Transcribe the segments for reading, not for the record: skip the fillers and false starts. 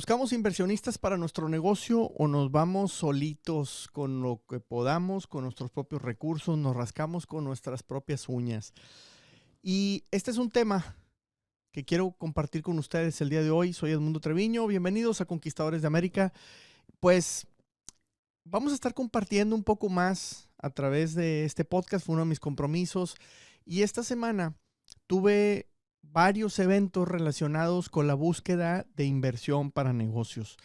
¿Buscamos inversionistas para nuestro negocio o nos vamos solitos con lo que podamos, con nuestros propios recursos, nos rascamos con nuestras propias uñas? Y este es un tema que quiero compartir con ustedes el día de hoy. Soy Edmundo Treviño, bienvenidos a Conquistadores de América. Pues vamos a estar compartiendo un poco más a través de este podcast, fue uno de mis compromisos. Y esta semana tuve varios eventos relacionados con la búsqueda de inversión para negocios.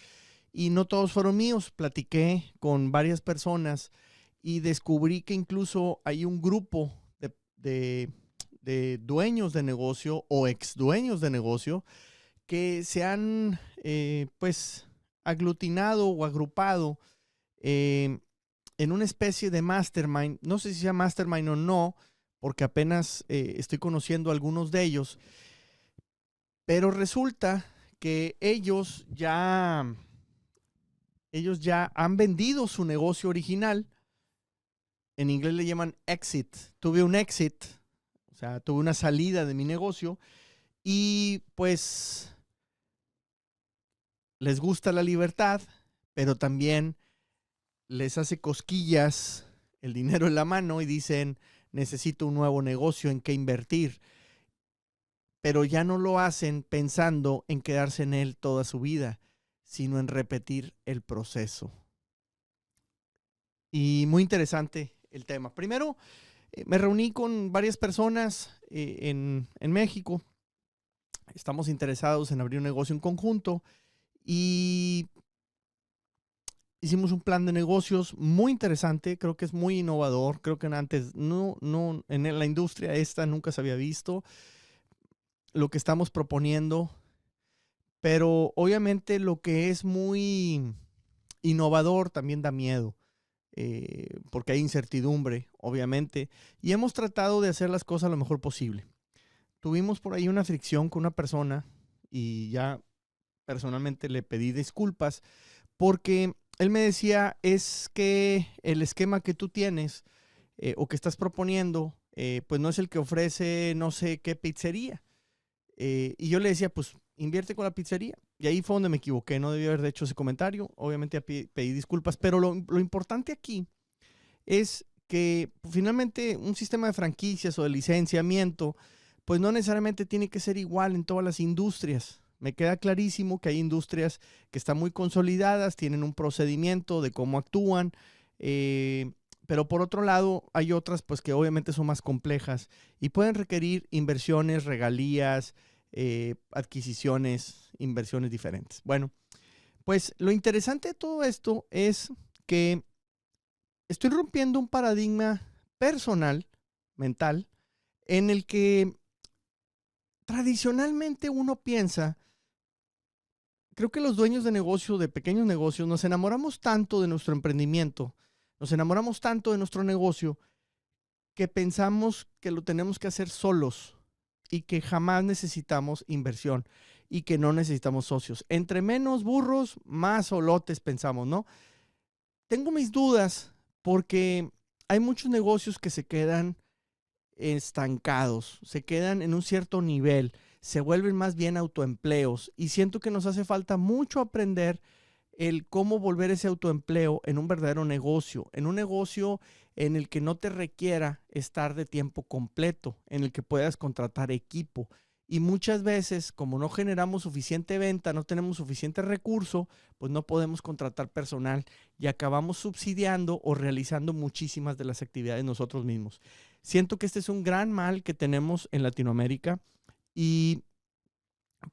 Y no todos fueron míos, platiqué con varias personas y descubrí que incluso hay un grupo de dueños de negocio o ex dueños de negocio que se han pues aglutinado o agrupado en una especie de mastermind. No sé si sea mastermind o no, porque apenas estoy conociendo a algunos de ellos, pero resulta que ellos ya han vendido su negocio original. En inglés le llaman exit. Tuve un exit, o sea, tuve una salida de mi negocio y pues les gusta la libertad, pero también les hace cosquillas el dinero en la mano y dicen, necesito un nuevo negocio en que invertir. Pero ya no lo hacen pensando en quedarse en él toda su vida, sino en repetir el proceso. Y muy interesante el tema. Primero, me reuní con varias personas en México. Estamos interesados en abrir un negocio en conjunto y hicimos un plan de negocios muy interesante. Creo que es muy innovador. Creo que antes no en la industria esta nunca se había visto lo que estamos proponiendo. Pero obviamente lo que es muy innovador también da miedo, porque hay incertidumbre, obviamente, y hemos tratado de hacer las cosas lo mejor posible. Tuvimos por ahí una fricción con una persona y ya personalmente le pedí disculpas porque él me decía, es que el esquema que tú tienes o que estás proponiendo, pues no es el que ofrece no sé qué pizzería. Y yo le decía, pues invierte con la pizzería. Y ahí fue donde me equivoqué, no debí haber hecho ese comentario. Obviamente pedí disculpas, pero lo importante aquí es que finalmente un sistema de franquicias o de licenciamiento, pues no necesariamente tiene que ser igual en todas las industrias. Me queda clarísimo que hay industrias que están muy consolidadas, tienen un procedimiento de cómo actúan, pero por otro lado hay otras pues que obviamente son más complejas y pueden requerir inversiones, regalías, adquisiciones, inversiones diferentes. Bueno, pues lo interesante de todo esto es que estoy rompiendo un paradigma personal, mental, en el que tradicionalmente uno piensa, creo que los dueños de negocio, de pequeños negocios, nos enamoramos tanto de nuestro emprendimiento, nos enamoramos tanto de nuestro negocio, que pensamos que lo tenemos que hacer solos y que jamás necesitamos inversión y que no necesitamos socios. Entre menos burros, más solotes pensamos, ¿no? Tengo mis dudas porque hay muchos negocios que se quedan estancados, se quedan en un cierto nivel, se vuelven más bien autoempleos y siento que nos hace falta mucho aprender el cómo volver ese autoempleo en un verdadero negocio, en un negocio en el que no te requiera estar de tiempo completo, en el que puedas contratar equipo. Y muchas veces, como no generamos suficiente venta, no tenemos suficiente recurso, pues no podemos contratar personal y acabamos subsidiando o realizando muchísimas de las actividades nosotros mismos. Siento que este es un gran mal que tenemos en Latinoamérica y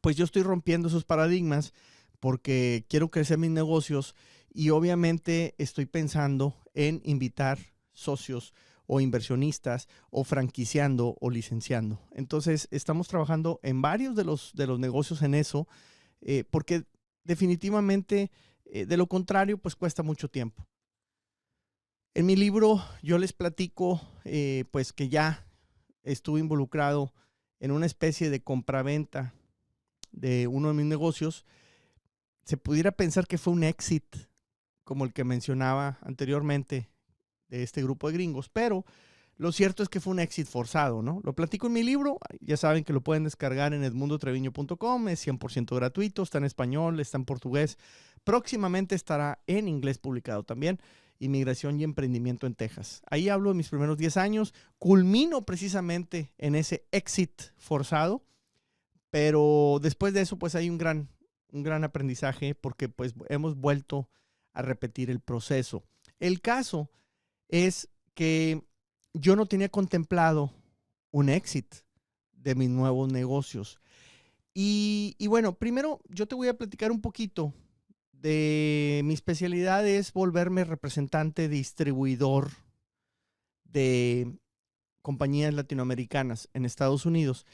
pues yo estoy rompiendo esos paradigmas porque quiero crecer mis negocios y obviamente estoy pensando en invitar socios o inversionistas o franquiciando o licenciando. Entonces estamos trabajando en varios de los negocios en eso porque definitivamente de lo contrario pues cuesta mucho tiempo. En mi libro yo les platico pues que ya estuve involucrado en una especie de compraventa de uno de mis negocios. Se pudiera pensar que fue un exit, como el que mencionaba anteriormente de este grupo de gringos, pero Lo cierto es que fue un éxito forzado, ¿no? Lo platico en mi libro, ya saben que lo pueden descargar en edmundotreviño.com, es 100% gratuito, está en español, está en portugués, próximamente estará en inglés publicado también, Inmigración y Emprendimiento en Texas. Ahí hablo de mis primeros 10 años, culmino precisamente en ese éxito forzado, pero después de eso pues hay un gran aprendizaje porque pues hemos vuelto a repetir el proceso. El caso es que yo no tenía contemplado un éxito de mis nuevos negocios. Y bueno, primero yo te voy a platicar un poquito de mi especialidad, es volverme representante distribuidor de compañías latinoamericanas en Estados Unidos,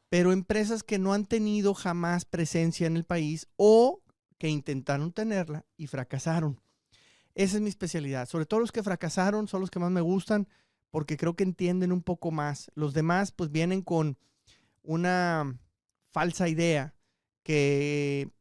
pero empresas que no han tenido jamás presencia en el país o que intentaron tenerla y fracasaron. Esa es mi especialidad. Sobre todo los que fracasaron son los que más me gustan porque creo que entienden un poco más. Los demás pues vienen con una falsa idea que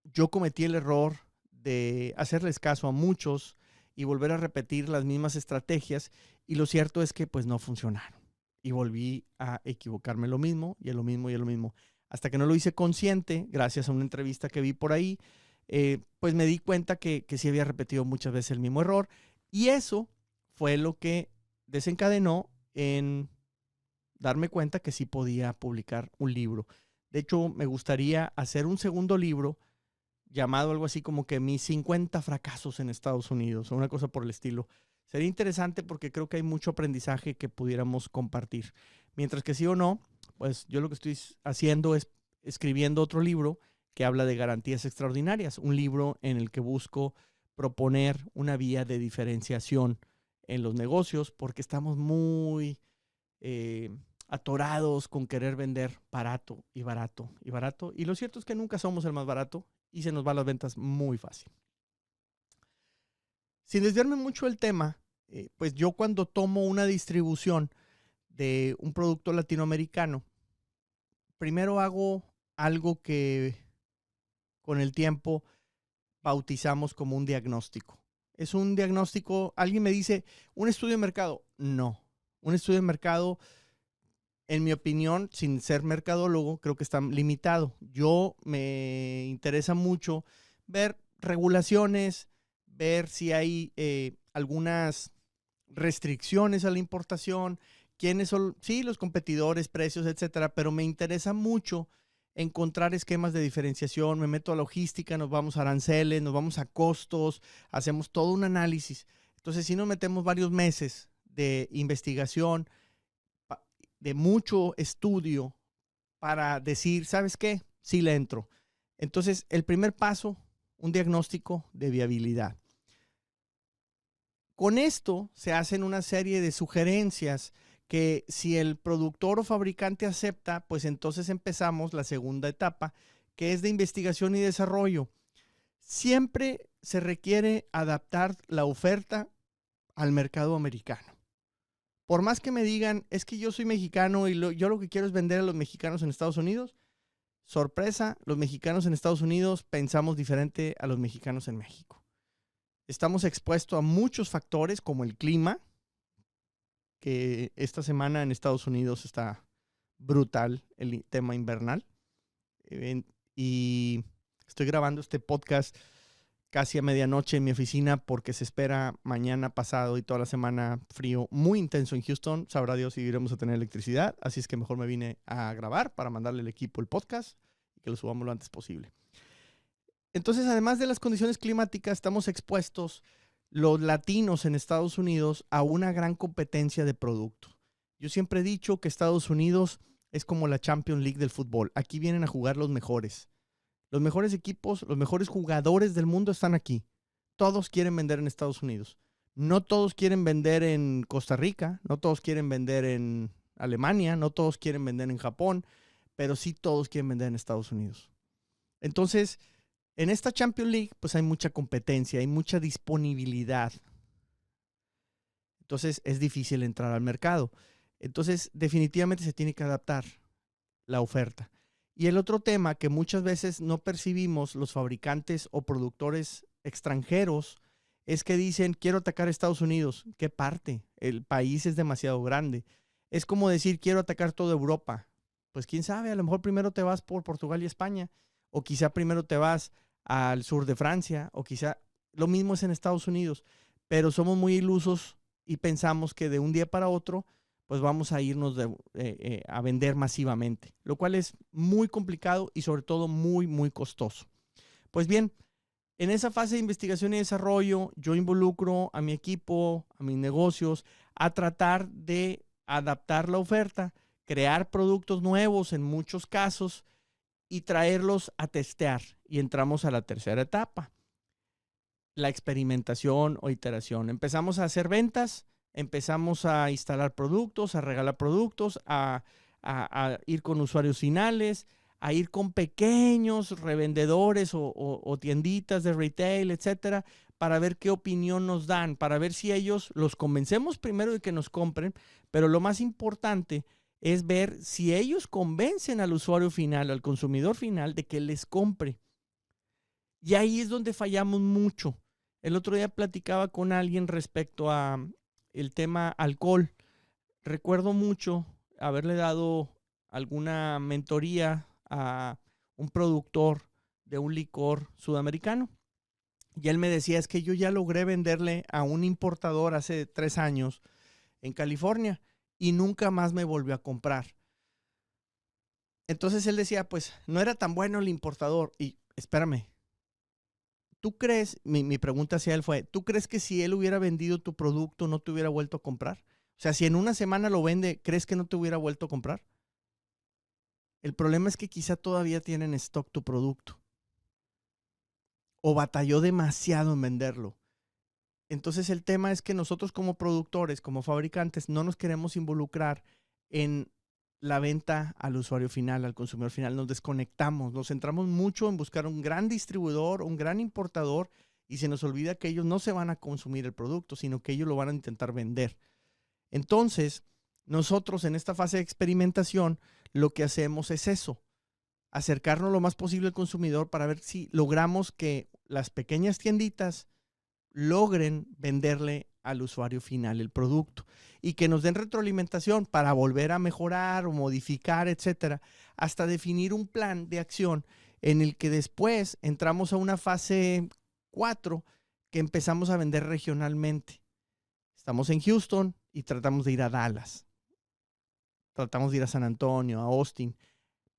yo cometí el error de hacerles caso a muchos y volver a repetir las mismas estrategias y lo cierto es que pues no funcionaron. Y volví a equivocarme lo mismo y a lo mismo y a lo mismo. Hasta que no lo hice consciente, gracias a una entrevista que vi por ahí, pues me di cuenta que sí había repetido muchas veces el mismo error y eso fue lo que desencadenó en darme cuenta que sí podía publicar un libro. De hecho, me gustaría hacer un segundo libro llamado algo así como que mis 50 fracasos en Estados Unidos o una cosa por el estilo. Sería interesante porque creo que hay mucho aprendizaje que pudiéramos compartir. Mientras que sí o no, pues yo lo que estoy haciendo es escribiendo otro libro que habla de garantías extraordinarias, un libro en el que busco proponer una vía de diferenciación en los negocios porque estamos muy atorados con querer vender barato y barato y barato. Y lo cierto es que nunca somos el más barato y se nos van las ventas muy fácil. Sin desviarme mucho del tema, pues yo cuando tomo una distribución de un producto latinoamericano, primero hago algo que con el tiempo bautizamos como un diagnóstico. Es un diagnóstico, alguien me dice, ¿un estudio de mercado? No, un estudio de mercado, en mi opinión, sin ser mercadólogo, creo que está limitado. Yo me interesa mucho ver regulaciones, ver si hay algunas restricciones a la importación, quiénes son, sí, los competidores, precios, etcétera, pero me interesa mucho encontrar esquemas de diferenciación, me meto a logística, nos vamos a aranceles, nos vamos a costos, hacemos todo un análisis. Entonces, si nos metemos varios meses de investigación, de mucho estudio para decir, ¿sabes qué? Sí le entro. Entonces, el primer paso, un diagnóstico de viabilidad. Con esto se hacen una serie de sugerencias que si el productor o fabricante acepta, pues entonces empezamos la segunda etapa, que es de investigación y desarrollo. Siempre se requiere adaptar la oferta al mercado americano. Por más que me digan, es que yo soy mexicano y yo lo que quiero es vender a los mexicanos en Estados Unidos, sorpresa, los mexicanos en Estados Unidos pensamos diferente a los mexicanos en México. Estamos expuestos a muchos factores como el clima, que esta semana en Estados Unidos está brutal el tema invernal. Y estoy grabando este podcast casi a medianoche en mi oficina porque se espera mañana, pasado y toda la semana frío muy intenso en Houston. Sabrá Dios si iremos a tener electricidad. Así es que mejor me vine a grabar para mandarle al equipo el podcast y que lo subamos lo antes posible. Entonces, además de las condiciones climáticas, estamos expuestos los latinos en Estados Unidos a una gran competencia de productos. Yo siempre he dicho que Estados Unidos es como la Champions League del fútbol. Aquí vienen a jugar los mejores. Los mejores equipos, los mejores jugadores del mundo están aquí. Todos quieren vender en Estados Unidos. No todos quieren vender en Costa Rica, no todos quieren vender en Alemania, no todos quieren vender en Japón, pero sí todos quieren vender en Estados Unidos. Entonces, en esta Champions League, pues hay mucha competencia, hay mucha disponibilidad. Entonces, es difícil entrar al mercado. Entonces, definitivamente se tiene que adaptar la oferta. Y el otro tema que muchas veces no percibimos los fabricantes o productores extranjeros es que dicen, quiero atacar a Estados Unidos. ¿Qué parte? El país es demasiado grande. Es como decir, quiero atacar toda Europa. Pues quién sabe, a lo mejor primero te vas por Portugal y España, o quizá primero te vas al sur de Francia, o quizá lo mismo es en Estados Unidos, pero somos muy ilusos y pensamos que de un día para otro, pues vamos a irnos a vender masivamente, lo cual es muy complicado y sobre todo muy, muy costoso. Pues bien, en esa fase de investigación y desarrollo, yo involucro a mi equipo, a mis negocios, a tratar de adaptar la oferta, crear productos nuevos en muchos casos y traerlos a testear. Y entramos a la tercera etapa, la experimentación o iteración. Empezamos a hacer ventas, empezamos a instalar productos, a regalar productos, a ir con usuarios finales, a ir con pequeños revendedores o tienditas de retail, etcétera, para ver qué opinión nos dan, para ver si ellos los convencemos primero de que nos compren, pero lo más importante es ver si ellos convencen al usuario final, al consumidor final, de que les compre. Y ahí es donde fallamos mucho. El otro día platicaba con alguien respecto a el tema alcohol. Recuerdo mucho haberle dado alguna mentoría a un productor de un licor sudamericano. Y él me decía, es que yo ya logré venderle a un importador hace 3 años en California y nunca más me volvió a comprar. Entonces él decía, pues no era tan bueno el importador. Y espérame, ¿tú crees, mi pregunta hacia él fue, ¿tú crees que si él hubiera vendido tu producto no te hubiera vuelto a comprar? O sea, si en una semana lo vende, ¿crees que no te hubiera vuelto a comprar? El problema es que quizá todavía tiene en stock tu producto o batalló demasiado en venderlo. Entonces el tema es que nosotros como productores, como fabricantes, no nos queremos involucrar en la venta al usuario final, al consumidor final. Nos desconectamos, nos centramos mucho en buscar un gran distribuidor, un gran importador y se nos olvida que ellos no se van a consumir el producto, sino que ellos lo van a intentar vender. Entonces, nosotros en esta fase de experimentación lo que hacemos es eso, acercarnos lo más posible al consumidor para ver si logramos que las pequeñas tienditas logren venderle al usuario final el producto y que nos den retroalimentación para volver a mejorar o modificar, etcétera, hasta definir un plan de acción en el que después entramos a una fase 4 que empezamos a vender regionalmente. Estamos en Houston y tratamos de ir a Dallas, tratamos de ir a San Antonio, a Austin.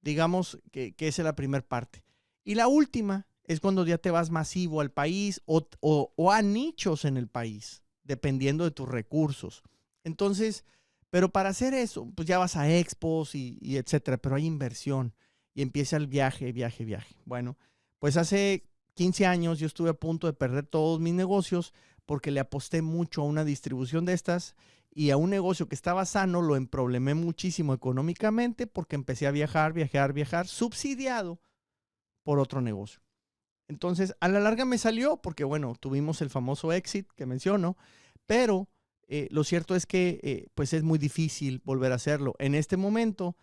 Digamos que esa es la primera parte. Y la última es cuando ya te vas masivo al país o a nichos en el país, dependiendo de tus recursos. Entonces, pero para hacer eso, pues ya vas a expos y etcétera, pero hay inversión y empieza el viaje. Bueno, pues hace 15 años yo estuve a punto de perder todos mis negocios porque le aposté mucho a una distribución de estas y a un negocio que estaba sano lo emproblemé muchísimo económicamente porque empecé a viajar, subsidiado por otro negocio. Entonces, a la larga me salió porque, bueno, tuvimos el famoso exit que menciono, pero lo cierto es que pues es muy difícil volver a hacerlo. En este momento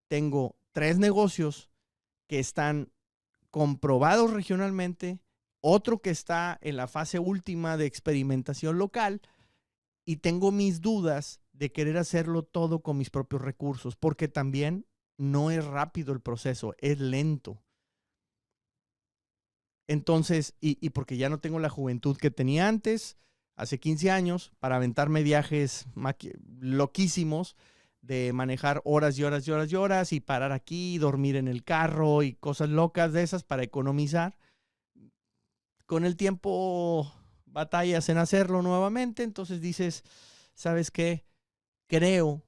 tengo 3 negocios que están comprobados regionalmente, otro que está en la fase última de experimentación local y tengo mis dudas de querer hacerlo todo con mis propios recursos, porque también no es rápido el proceso, es lento. Entonces, y porque ya no tengo la juventud que tenía antes, hace 15 años, para aventarme viajes loquísimos, de manejar horas y horas y horas y horas y parar aquí, dormir en el carro y cosas locas de esas para economizar. Con el tiempo batallas en hacerlo nuevamente, entonces dices, ¿sabes qué? Creo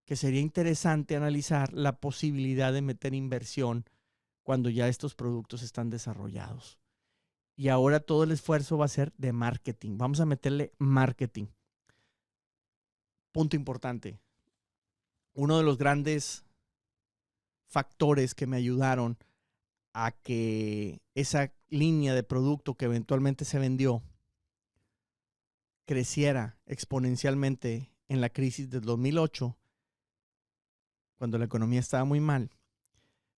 que sería interesante analizar la posibilidad de meter inversión cuando ya estos productos están desarrollados. Y ahora todo el esfuerzo va a ser de marketing. Vamos a meterle marketing. Punto importante. Uno de los grandes factores que me ayudaron a que esa línea de producto que eventualmente se vendió creciera exponencialmente en la crisis del 2008, cuando la economía estaba muy mal,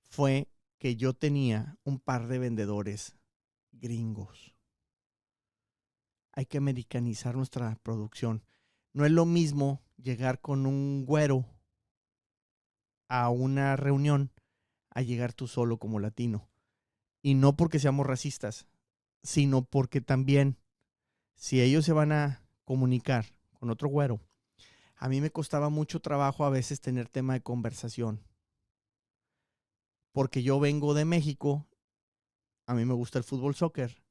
fue que yo tenía un par de vendedores gringos. hay que americanizar nuestra producción. No es lo mismo llegar con un güero a una reunión a llegar tú solo como latino. Y no porque seamos racistas, sino porque también si ellos se van a comunicar con otro güero, a mí me costaba mucho trabajo a veces tener tema de conversación. Porque yo vengo de México, a mí me gusta el fútbol soccer,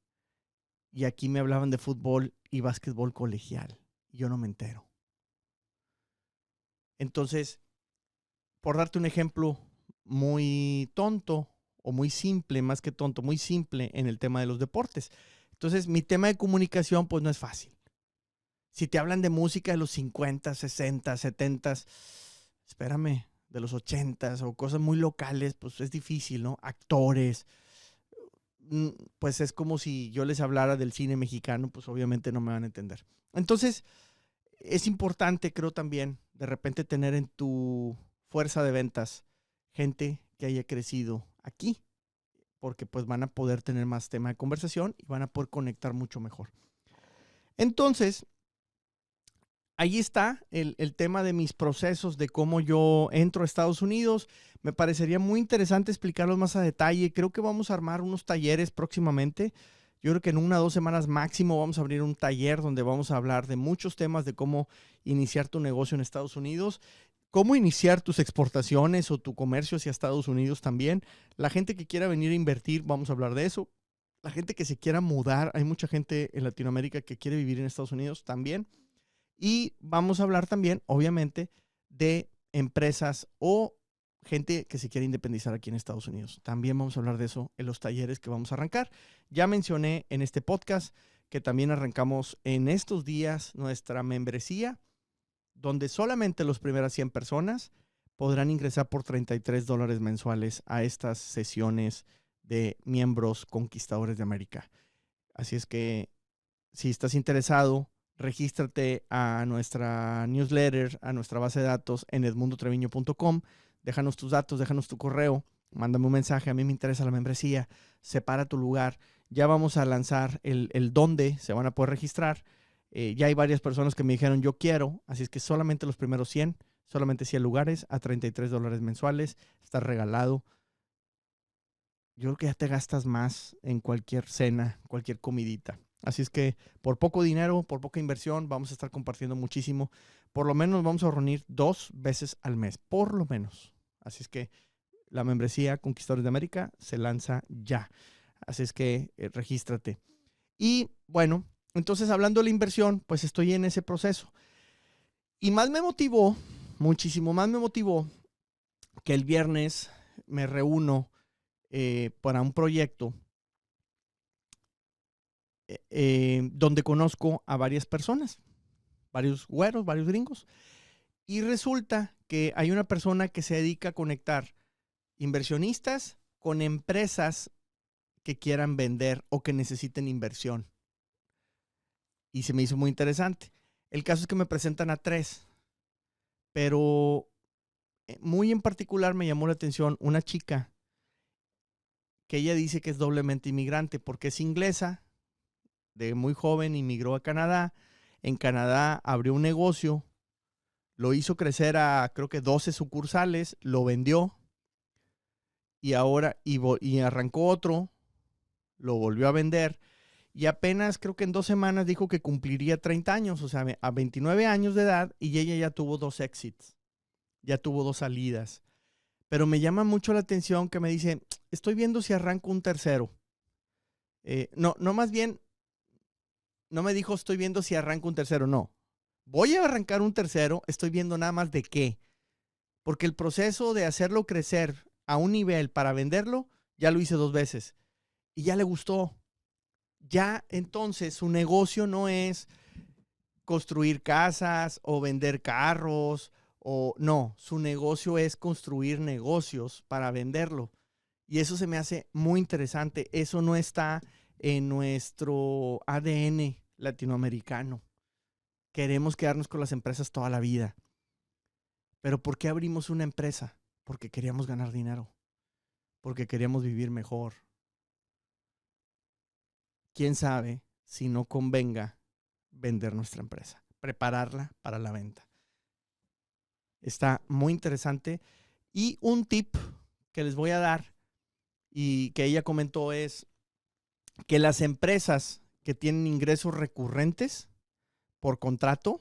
y aquí me hablaban de fútbol y básquetbol colegial. Y yo no me entero. Entonces, por darte un ejemplo muy tonto o muy simple, más que tonto, muy simple en el tema de los deportes. Entonces, mi tema de comunicación pues no es fácil. Si te hablan de música de los 50, 60, 70, espérame, de los 80 o cosas muy locales, pues es difícil, ¿no? Actores, pues es como si yo les hablara del cine mexicano, pues obviamente no me van a entender. Entonces, es importante, creo también, de repente tener en tu fuerza de ventas gente que haya crecido aquí, porque pues van a poder tener más tema de conversación y van a poder conectar mucho mejor. Entonces, ahí está el tema de mis procesos, de cómo yo entro a Estados Unidos. Me parecería muy interesante explicarlos más a detalle. Creo que vamos a armar unos talleres próximamente. Yo creo que en 1 o 2 semanas máximo vamos a abrir un taller donde vamos a hablar de muchos temas de cómo iniciar tu negocio en Estados Unidos, cómo iniciar tus exportaciones o tu comercio hacia Estados Unidos también. La gente que quiera venir a invertir, vamos a hablar de eso. La gente que se quiera mudar, hay mucha gente en Latinoamérica que quiere vivir en Estados Unidos también. Y vamos a hablar también, obviamente, de empresas o gente que se quiere independizar aquí en Estados Unidos. También vamos a hablar de eso en los talleres que vamos a arrancar. Ya mencioné en este podcast que también arrancamos en estos días nuestra membresía, donde solamente las primeras 100 personas podrán ingresar por $33 mensuales a estas sesiones de miembros conquistadores de América. Así es que si estás interesado, regístrate a nuestra newsletter, a nuestra base de datos en edmundotreviño.com. Déjanos tus datos, déjanos tu correo, mándame un mensaje. A mí me interesa la membresía, separa tu lugar. Ya vamos a lanzar el dónde se van a poder registrar. Ya hay varias personas que me dijeron yo quiero, así es que solamente los primeros 100, solamente 100 lugares a $33 mensuales. Está regalado. Yo creo que ya te gastas más en cualquier cena, cualquier comidita. Así es que por poco dinero, por poca inversión, vamos a estar compartiendo muchísimo. Por lo menos vamos a reunir 2 veces al mes, por lo menos. Así es que la membresía Conquistadores de América se lanza ya. Así es que regístrate. Y bueno, entonces hablando de la inversión, pues estoy en ese proceso. Y más me motivó, muchísimo más me motivó que el viernes me reúno para un proyecto donde conozco a varias personas, varios güeros, varios gringos, y resulta que hay una persona que se dedica a conectar inversionistas con empresas que quieran vender o que necesiten inversión. Y se me hizo muy interesante. El caso es que me presentan a 3, pero muy en particular me llamó la atención una chica que ella dice que es doblemente inmigrante porque es inglesa, de muy joven inmigró a Canadá. En Canadá abrió un negocio, lo hizo crecer a creo que 12 sucursales, lo vendió y ahora y arrancó otro, lo volvió a vender y apenas creo que en 2 semanas dijo que cumpliría 30 años, o sea, a 29 años de edad, y ella ya tuvo 2 exits, ya tuvo 2 salidas. Pero me llama mucho la atención que me dice, estoy viendo si arranco un tercero. No, más bien, no me dijo estoy viendo si arranco un tercero, no. Voy a arrancar un tercero, estoy viendo nada más de qué. Porque el proceso de hacerlo crecer a un nivel para venderlo, ya lo hice 2 veces. Y ya le gustó. Ya entonces su negocio no es construir casas o vender carros o no, su negocio es construir negocios para venderlo. Y eso se me hace muy interesante. Eso no está en nuestro ADN latinoamericano. Queremos quedarnos con las empresas toda la vida. Pero ¿por qué abrimos una empresa? Porque queríamos ganar dinero. Porque queríamos vivir mejor. ¿Quién sabe si no convenga vender nuestra empresa, prepararla para la venta. Está muy interesante. Y un tip que les voy a dar y que ella comentó es que las empresas que tienen ingresos recurrentes por contrato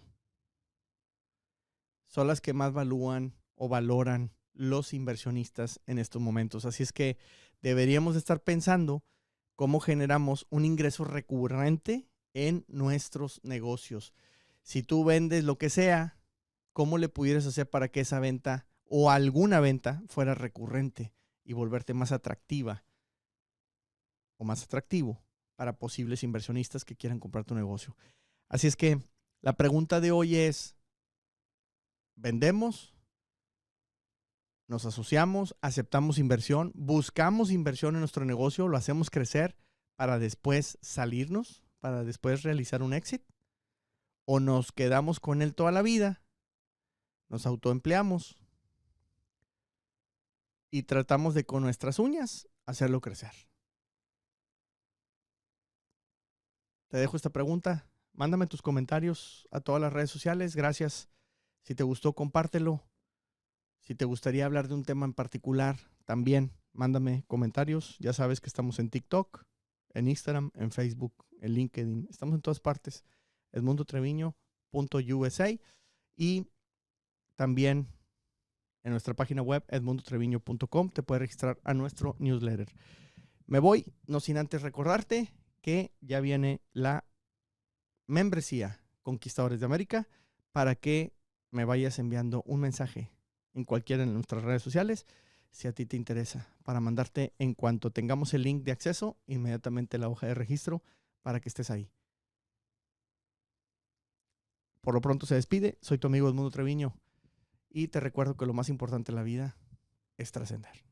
son las que más valúan o valoran los inversionistas en estos momentos. Así es que deberíamos estar pensando cómo generamos un ingreso recurrente en nuestros negocios. Si tú vendes lo que sea, ¿cómo le pudieras hacer para que esa venta o alguna venta fuera recurrente y volverte más atractiva o más atractivo para posibles inversionistas que quieran comprar tu negocio? Así es que la pregunta de hoy es, ¿vendemos? ¿Nos asociamos? ¿Aceptamos inversión? ¿Buscamos inversión en nuestro negocio? ¿Lo hacemos crecer para después salirnos? ¿Para después realizar un exit? ¿O nos quedamos con él toda la vida? ¿Nos autoempleamos? Y tratamos de con nuestras uñas hacerlo crecer. Te dejo esta pregunta. Mándame tus comentarios a todas las redes sociales. Gracias. Si te gustó, compártelo. Si te gustaría hablar de un tema en particular, también mándame comentarios. Ya sabes que estamos en TikTok, en Instagram, en Facebook, en LinkedIn. Estamos en todas partes. edmundotreviño.usa y también en nuestra página web edmundotreviño.com te puedes registrar a nuestro newsletter. Me voy, no sin antes recordarte que ya viene la membresía Conquistadores de América para que me vayas enviando un mensaje en cualquiera de nuestras redes sociales si a ti te interesa, para mandarte en cuanto tengamos el link de acceso, inmediatamente la hoja de registro para que estés ahí. Por lo pronto se despide, soy tu amigo Edmundo Treviño y te recuerdo que lo más importante en la vida es trascender.